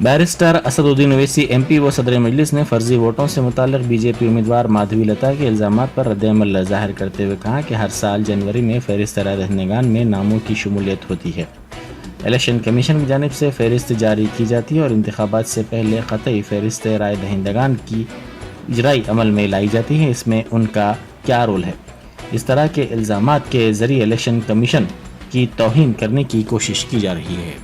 Barrister Asaduddin Owaisi MP व सदर मजलिस ने फर्जी वोटों से मुताल्लिक BJP उम्मीदवार माधवी लता के इल्ज़ामात पर रद्द-ए-अमल ज़ाहिर करते हुए कहा कि हर साल जनवरी में फहरिस्त राय दहिंदगान में नामों की शमूलियत होती है। इलेक्शन कमीशन की जानिब से फहरिस्त जारी की जाती है और इंतखाबात से पहले क़तई फहरिस्त राय दहिंदगान की इजराई अमल में लाई जाती है। इसमें उनका क्या रोल है? इस तरह के इल्ज़ामात के ज़रिए इलेक्शन कमीशन की तौहीन करने की कोशिश की जा रही है।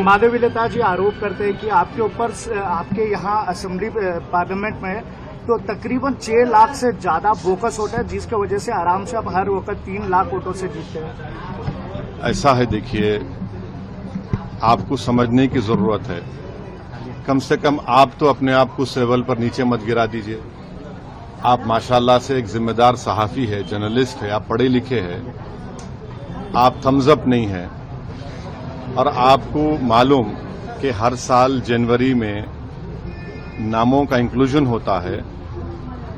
माधवी लता जी आरोप करते हैं कि आपके ऊपर आपके यहाँ असेंबली पार्लियामेंट में तो तकरीबन 6 लाख से ज्यादा बोकस होता है, जिसकी वजह से आराम से आप हर वक्त 3 लाख वोटों से जीतते हैं। ऐसा है, देखिए, आपको समझने की जरूरत है। कम से कम आप तो अपने आप को उस लेवल पर नीचे मत गिरा दीजिए। आप माशाल्लाह से एक जिम्मेदार सहाफी है, जर्नलिस्ट है, आप पढ़े लिखे हैं, आप थम्स अप नहीं है। और आपको मालूम कि हर साल जनवरी में नामों का इंक्लूजन होता है,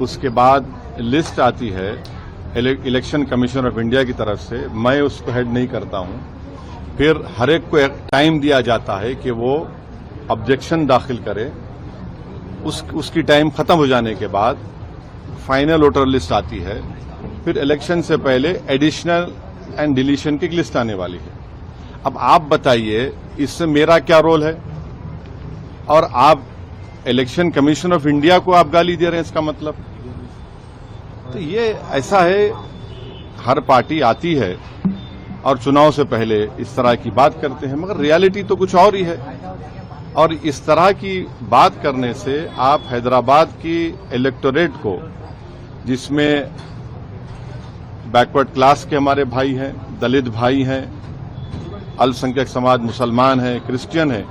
उसके बाद लिस्ट आती है इलेक्शन कमीशन ऑफ इंडिया की तरफ से, मैं उसको हेड नहीं करता हूं। फिर हर एक को एक टाइम दिया जाता है कि वो ऑब्जेक्शन दाखिल करे। उसकी टाइम खत्म हो जाने के बाद फाइनल वोटर लिस्ट आती है। फिर इलेक्शन से पहले एडिशनल एंड डिलीशन की लिस्ट आने वाली है। अब आप बताइए, इससे मेरा क्या रोल है? और आप इलेक्शन कमीशन ऑफ इंडिया को आप गाली दे रहे हैं, इसका मतलब? तो ये ऐसा है, हर पार्टी आती है और चुनाव से पहले इस तरह की बात करते हैं, मगर रियलिटी तो कुछ और ही है। और इस तरह की बात करने से आप हैदराबाद की इलेक्टोरेट को, जिसमें बैकवर्ड क्लास के हमारे भाई हैं, दलित भाई हैं, अल्पसंख्यक समाज, मुसलमान हैं, क्रिश्चियन हैं,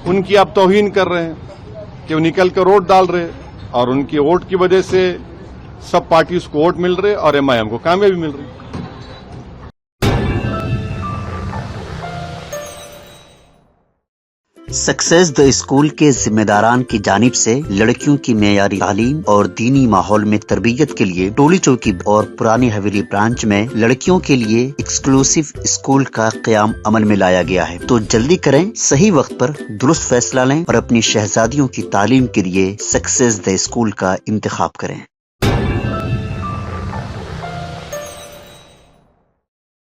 उनकी आप तौहीन कर रहे हैं कि वो निकल कर वोट डाल रहे हैं और उनके वोट की वजह से सब पार्टीज को वोट मिल रहे और MIM को कामयाबी मिल रही। सक्सेस द स्कूल के जिम्मेदारान की जानिब से लड़कियों की मेयारी तालीम और दीनी माहौल में तरबियत के लिए टोली चौकी और पुरानी हवेली ब्रांच में लड़कियों के लिए एक्सक्लूसिव स्कूल का क़याम अमल में लाया गया है। तो जल्दी करें, सही वक्त पर दुरुस्त फैसला लें और अपनी शहजादियों की तालीम के लिए सक्सेस द स्कूल का इंतखाब करें।